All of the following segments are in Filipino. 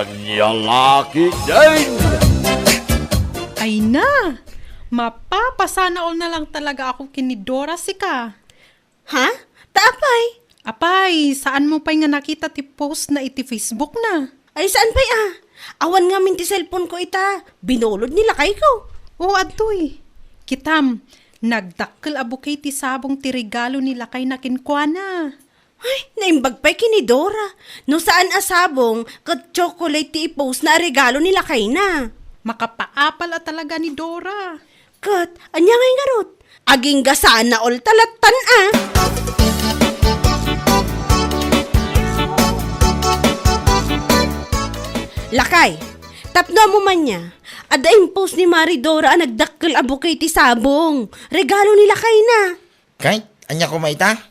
Anyalaki din! Ay na! Mapapasana all na lang talaga ako kinidora si ka. Ha? Taapay? Apay, saan mo pa'y nga nakita ti post na iti Facebook na? Ay saan pa'y Awan nga min ti cellphone ko ita. Binulod nila kay ko. Oo, adoy. Kitam, nagdakkel abukay ti sabong ti regalo nila kay nakinkwana. Ay, naimbag pa'y kinidora. No saan asabong, kat chocolate ti i-post na regalo nila kay na. Makapaapal at talaga ni Dora. Kat, anya ngay garot. Aging gasaan na all talatan Lakay, tapno mo man niya. Ada impose ni Maridora ang nagdakkel abukay ti sabong. Regalo nila kay na. Kahit, anya ko maita?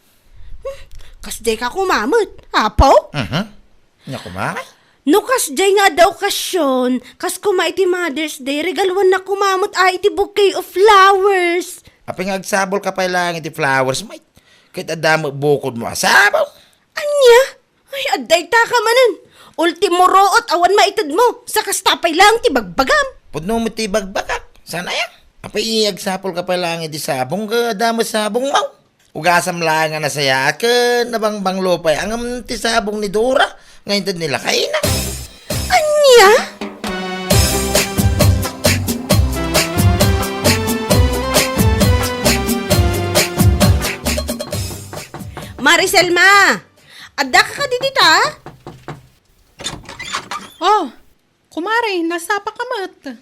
Kasday ka kumamot. Apo? Anya ko ma? No kasday nga daw okasyon. Kas kuma iti Mother's Day, regalwan na kumamot iti bouquet of flowers. Aping agsabol ka pa lang iti flowers, mate. Kahit adamo bukod mo asabaw. Anya? Ay, aday ta ka manan. Ultimo root awan maitid mo. Sa kastapay lang ti bagbagam. Pudno mo ti bagbakak. Sana yan. Apay agsapol ka pa lang iti sabong ka adamo sabong mo. Ugasam lang nga nasaya ka nabangbang lopay ang ti sabong ni Dora. Ngayon nila kayo na. Anya? Maricel ma! Adda ka didita? Oh, kumare, nasapa ka mat.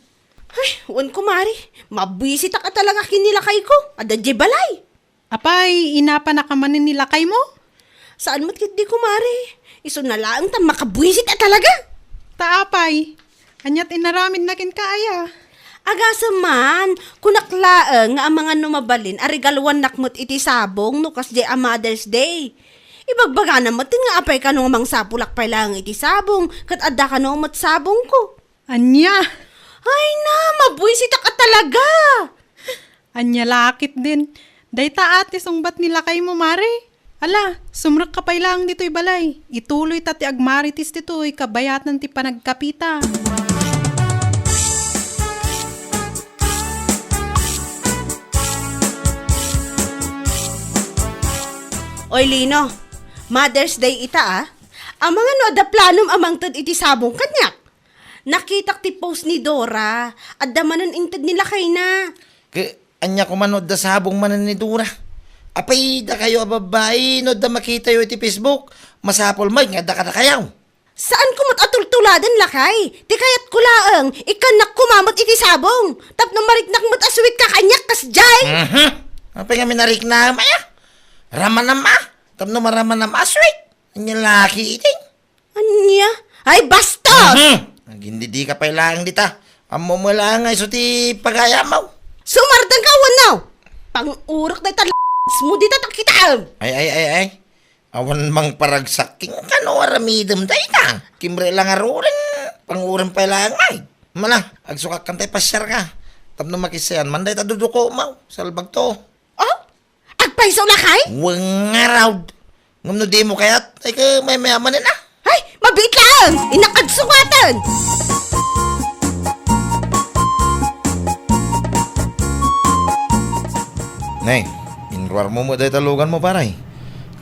Ay, wan kumari. Mabwisit ka talaga kinilakay ko. Adda di balay. Apay, inapa na ka manin nila kay mo? Saan mo't kit di kumari? Iso na lang ta makabwisit talaga. Taapay, anyat inaramid na kin kaya. Agasa man, kunaklaan nga ang mga numabalin arigalwan nakmot iti sabong no kas di a Mother's Day. Ibagbaga naman tin nga apay ka nung mang sapulak pa lang iti sabong kat adda ka nung mat sabong ko. Anya, Ay na, mabwisit ka talaga. anya lakit din. Dayta ate sungbat nila kay mo, mare. Ala, sumrak ka pay lang dito'y balay. Ituloy tati agmaritis dito'y kabayatan ti panagkapita. Oy Lino, Mother's Day ita Ang mga no ada planom amang tad iti sabong kanyak. Nakitak ti post ni Dora, adda manan intad nila kay na. Anya ko manood da sabong manan ni Dora. Apay da kayo ababay no da makita yo iti Facebook. Masapol mo nga da ka na kayaw. Saan kumot atultuladan lakay? Di kayat kulaang, ikanak kumamot iti sabong. Tapno mariknak mo't aswit ka kanyak kasjay. Apay nga minarik na maya. Raman na ma. Tapno maraman na maswit. Anya laki iting. Anya? Ay bastos! Hindi di ka pa ilang dita. Amo mo lang nga iso ti pagaya mo. Sumardan ka wanaw. Pang-urok na mo dita takitaan. Ay. Awan mang paragsaking kano aramidem day ka. Kimre lang aruling. Panguran pa lang ay. Mala, agsukak kantay pasyar ka. Tapno makisayan, manday ta duduko mo. Salbag to. Oh? Agpaiso lakay? Wang araw. Ngam no di mo kayat. Ay ka may mayamanin na. Ay, mabit lang! Inakadsukatan! Nay, inruar mo day talugan mo paray.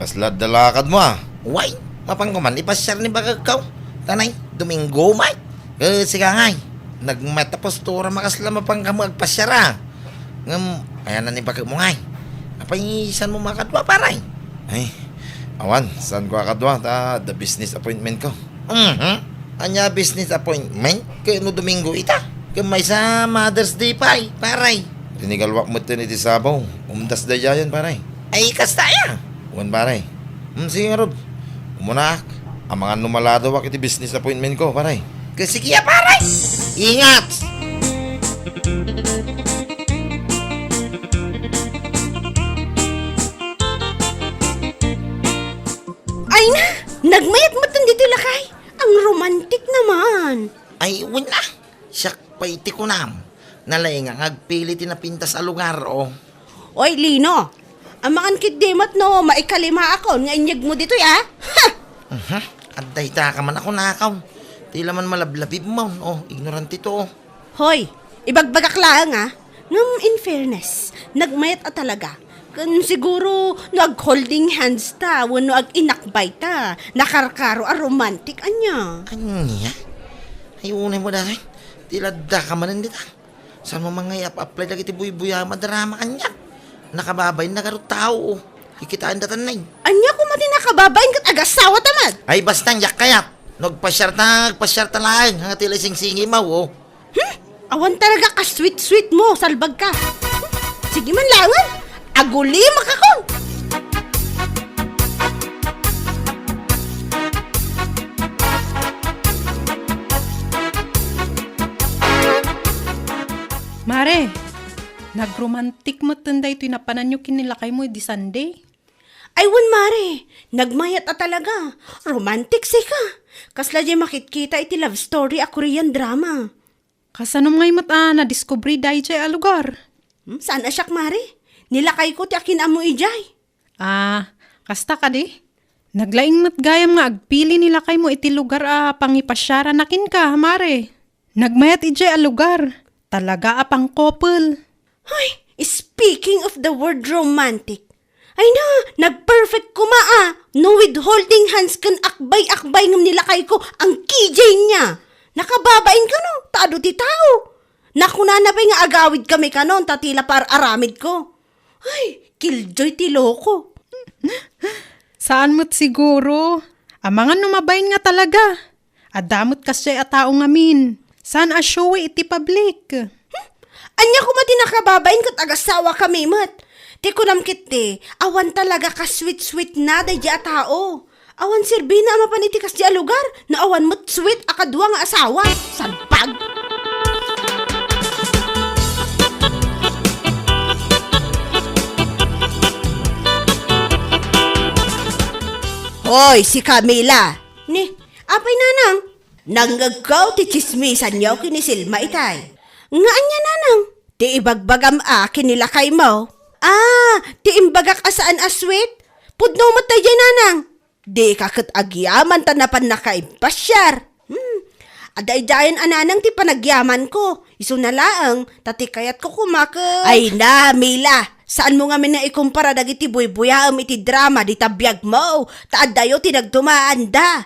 Kaslad dalakad mo Why? Mapangkuman, ipasyar ni bagagaw. Tanay, Domingo, may. Sige ngay. Nagmatapostura makasla mapangkamu agpasyara. Ngam, ayan na ni bagag mo ngay. Apay, saan mo makadwa paray? Ay, awan, saan ko akadwa? The business appointment ko. Anya business appointment? Kaya no Domingo ita. Kaya may sa Mother's Day paray. Tinigalwak mo ito ni Tisabaw. Umdas da yan, paray. Ay, kastaya. Uwan, paray. Sige nga, Rob. Umunak. Ang mga numalado wak iti business appointment ko, paray. Kasi kaya, paray. Ingat! Ay na! Nagmayat mo dito lakay! Ang romantic naman! Ay, wala. Siyak pa iti ko nam. Nalay nga ngagpili tinapinta sa lugar, Oy, Lino! Ang mga kiddimat no, maikalima ako nga inyag mo dito, ya? Ha! Aday ta ka man ako nakaw. Tila man malablabib mo. Oh, ignorant ito. Hoy, ibagbagak lang Ngam in fairness, nagmayat talaga. Kan siguro nag-holding hands ta, wano ag-inakbay ta, nakarkaro romantic anya. Anya? Ay, unay mo dahil. Tila da ka manan dita. Saan mo mga apply lagi ti buy-buya madrama kanya. Nakababay na karo tao. Ikitaan datan na Anya ko mati nakababain kat agasawa tamad. Ay, basta yak kayat. Nagpasyar lang. Hanga tila sing-singi mo, oh. Awan talaga ka sweet-sweet mo, salbag ka. Sige man langan, aguli makakon. Mare, nagromantik mo tunday ito'y napanan nyo kinilakay mo di Sunday. Ay wan mare, nagmayat talaga. Romantic si ka. Kasla di makitkita iti love story a Korean drama. Kasanom ngay mata na discovery dahi jay a lugar. Saan asyak mare? Nilakay ko ti akin amo ijay. Kasta ka di? Naglaing matgayam nga agpili nila kay mo iti lugar pangipasyara nakin ka, mare. Nagmayat ijay a lugar. Talaga pang couple. Ay, speaking of the word romantic, ay na, nag-perfect kuma no withholding hands kan akbay-akbay ngam nilakay ko ang KJ niya. Nakababain ka no, taado ti tao. Nakunana pa nga agawid kami kanon, tatila par aramid ko. Ay, killjoy ti loko. Saan mo't siguro? Amangan numabayin nga talaga. Adamot kasi a tao ngamin. Saan show iti public? Anya ko mati nakababain kat agasawa kami mat. Ti kunam kiti, awan talaga ka sweet-sweet na day di a tao. Awan sirbi na ama panitikas di a lugar, na awan mo't sweet akadwa nga asawa. Salpag! Hoy, si Camila! Ni, apay nanang? Nanggagaw ti chismisan niyo kinisilma itay. Nga anya nanang? Ti ibagbagam kinilakay mo. Ti imbagak asaan aswit? Pudno matay dyan nanang. Di kakit agyaman tanapan na kaimpasyar. Aday dayan ananang ti panagyaman ko. Iso na laang, tati kayat ko kumaka. Ay na, Mila. Saan mo nga na ikumpara dagiti buy-buyaam iti drama di tabiyag mo? Taad dayo tinagdumaan da.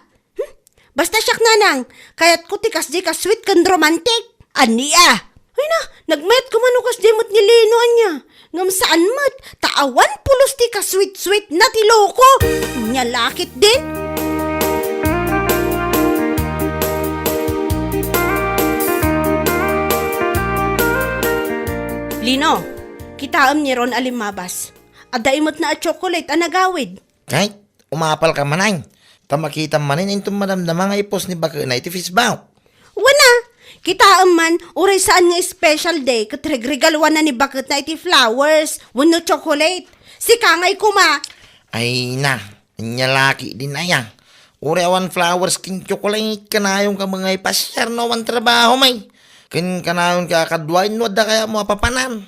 Basta siyak nanang, kayat ko ti kasdi ka sweet kan romantic. Aniya. Ay na, nagmayat ko manukas di mo't nilino anya. Ngam saan mat, taawan pulos ti ka sweet-sweet na ti loko. Nyalakit din. Lino, kitaam ni Ron alimabas. Adaimot na a chocolate anagawid. Kahit umapal ka manay. Tamakita manin intong madamdama nga ipos ni baka na iti fisbaw. Wana, kitaam man, uray saan nga special day, katregregalwan na ni bakit na iti flowers, wano chocolate. Si Kangay kuma. Ay na, nyalaki din na yan. Uri awan flowers king chocolate kanayong ka mga ipasyar no awan trabaho may. Kin kanayong ka kadwain no da kaya mo apapanan.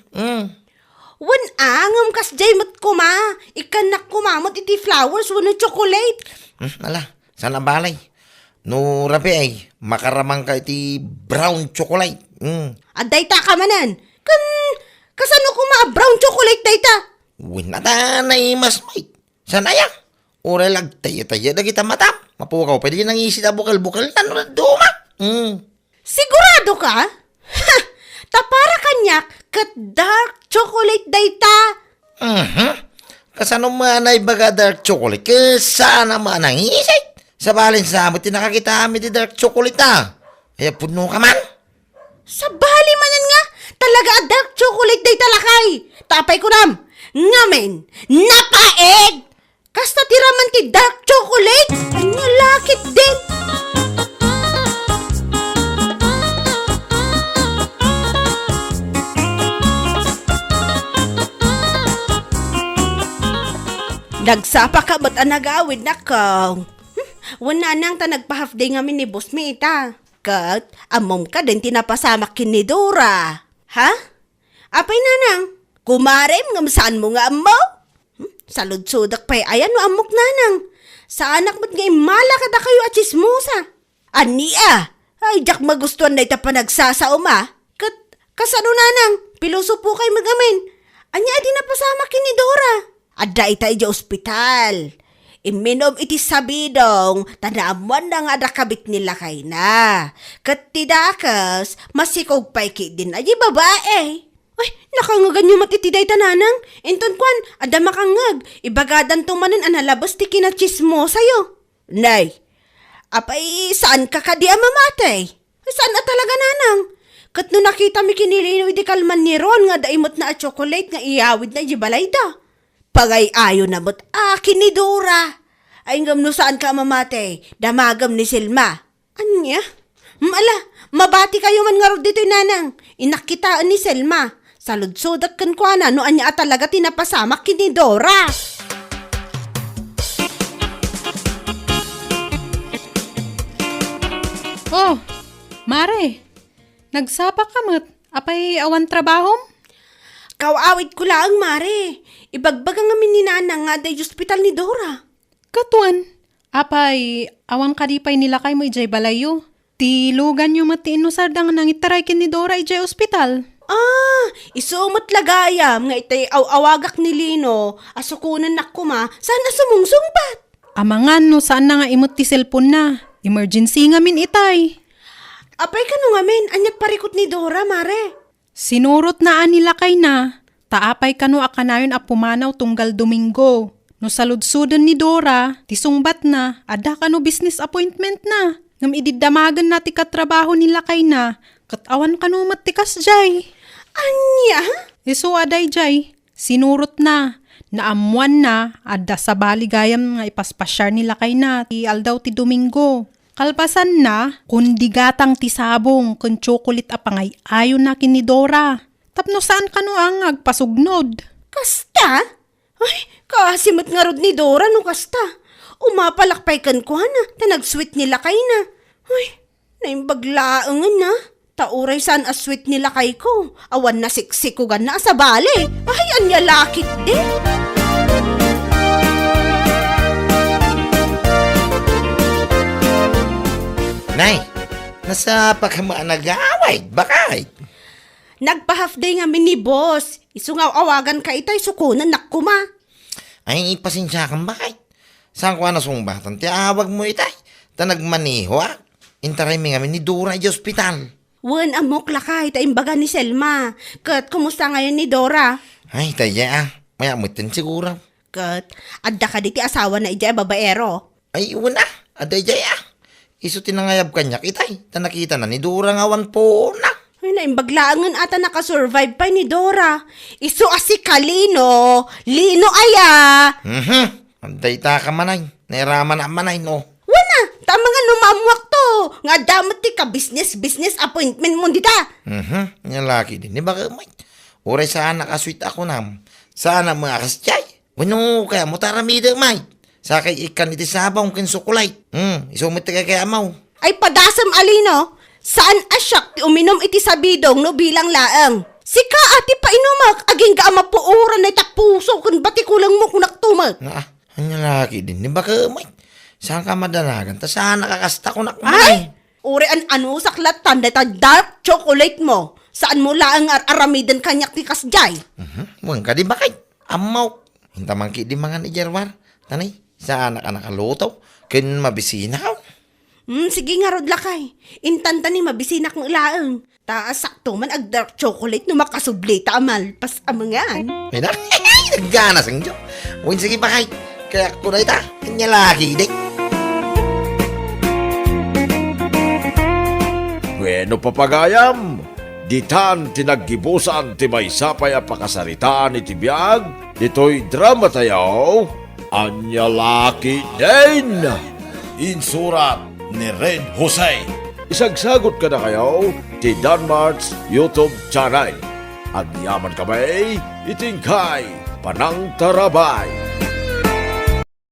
Wan angam kas jay mat kuma. Ikanak kumamot iti flowers, wano chocolate. Ala, sana balay. No rapi ay, makaramang ka iti brown chocolate. Aday ta ka manan. Kasano kuma brown chocolate day ta? Winata na imas may. Sana ya? Ura lag tayo-tayo na kita mata. Mapukaw, pwede nang isi na bukal-bukal na no duma. Sigurado ka? Ha! Tapara kanyak kat dark chocolate day ta. Kasano manay baga dark chocolate? Kasana manang isay? Sa balin sa amin, tinakakita kami di dark chocolate na. Kaya puno ka man. Sa bali manan nga, talaga a dark chocolate day talakay. Tapay ko nam, ngamen, napaeg! Kasta tiraman ti dark chocolate, anya lakit din. Nagsapa ka ba't anagawid na ka? Wala nang ta nagpa-half day nga ni boss mi ita. Kat, amom ka din tinapasamak kin ni Dora. Ha? Apay nanang, kumarem ngam saan mo nga amo? Salud-sudak pa'y ayan no amok nanang. Sa anak mo't nga imala ka da kayo at chismosa. Ania! Ay, jak magustuhan na ita pa nagsasaom kasano nanang, piluso po kay magamin. Anya di na pasama kini Dora. Adda ita ija ospital. Iminom iti sabidong, tanamuan na nga nakabit nila kay na. Kat tidakas, masikog pa'y din aji babae. Ay, nakangagan nyo matitiday tananang. Inton kwan, ada makangag. Ibagadan tumanin analabas ti kinachismo sa'yo. Nay, apay saan ka kadi amamatay? Saan na talaga nanang? Kat no nakita mi kinilino iti kalman ni Ron nga daimot na a chocolate nga iyawid na ibalay da. Pagay ayo na mo't akin ni Dora. Ay ngam no saan ka mamatay, damagam ni Selma. Anya? Mala, mabati kayo man nga ro dito'y nanang. Inakitaan ni Selma. Salud-sudak kan kwa na no anya talaga tinapasamak kini Dora. Oh, Mare, nagsapa ka mat. Apay awan trabahom? Kawawit ko lang, Mare. Ibagbagang amin ni Nanang nga day hospital ni Dora. Katuan, apay awan kadipay nila kay mo ijay balayo. Tilugan nyo mati inusardang nang itaray kin ni Dora ijay ospital. Isumot lagayam nga itay awagak ni Lino, asukunan na kuma, sana sumungsungbat. Amangan no saan na nga imot ti cellphone na. Emergency nga min itay. Apay ka no nga men, anyat parikot ni Dora, Mare. Sinurot na nila kay na. Taapay kano akanayon a pumanaw tunggal Domingo. No saludsudan ni Dora, tisungbat na, ada kano business appointment na. Ngam ididamagan na ti katrabaho nila kay na, katawan kano matikas jay. Anya? Iso aday jay, sinurot na. Naamuan na, ada sa baligayam nga ipaspasyar nila kay na, ti aldaw ti Domingo. Kalpasan na, kundi gatang ti sabong, kun chocolate apangay, ayon na kin ni Dora. Tapno saan kano ang agpasugnod? Kasta? Ay, kasimot nga rod ni Dora no kasta. Umapalakpay kan ko na, nag-sweet nila kay na. Ay, naimbaglaangan na. Tauray saan asweet nila kay ko. Awan na siksikugan na sa bale. Ay, anya lakit din. Nay, nasa pa ka nag-aaway, bakay? Nagpa-half day nga ni boss. Isungaw awagan ka itay sukunan nakuma. Ay, pasensya kang bakay. Saan ko na sungbatan? Ti awag mo itay. Ta nagmaniho Intaray mi nga ni Dora di ospital. Wan amok lakay ta imbaga ni Selma. Kat, kumusta ngayon ni Dora? Ay, taya Maya mutin siguro. Kat, adda ka di ti asawa na ija babaero. Ay, wala. Aday jaya. Iso tinangayab kanyak itay. Ta nakita na ni Dora nga awan po na. Ay, naimbaglaangan ata nakasurvive pa ni Dora. Iso asi kalino. Lino aya. Anday ta ka manay. Nairaman na manay no. Wana, tama nga lumamuak to. Nga damot ti ka business appointment mo dita. Yung laki din. Di ba may? Uray saan nakasweet ako nam. Saan ang mga kasyay? Wano kaya mo taramida may. Sa kay ikan iti sabaw kin sukulay. Isumit ka kaya amaw. Ay padasam alino. Saan asyak ti uminom iti sabidong no bilang laang. Sika ati pa inumak. Aging ka amapuuran na itapuso kun bati kulang mo kunak tumag. Yung laki din. Di ba may? Saan ka madanagan? Ta saan nakakasta ko nakmay? Ay! Uri ano saklatan data dark chocolate mo. Saan mo laang aramidan kanyak ti kasjay? Muang ka di ba kay? Amaw. Hintamang ki di mga ni Jerwar. Tanay, saan ka nakaluto? Kin mabisina ka? Sige nga rod lakay. Intanta ni mabisinak ng laang. Taas sakto man ag dark chocolate no makasublita amal. Pas amangan. May na? Nagganas ang Diyo. Uwin sige pa kay. Kaya ko na ita. Kanya laki dik. Bueno papagayam, ditan tinaggibusan ti may sapay a pakasaritaan iti biyag, dito'y drama tayaw, anya laki din. Insurat ni Red Jose. Isagsagot ka na kayo ti Danmart's YouTube channel. Agyaman kamay, itingkay, panang tarabay.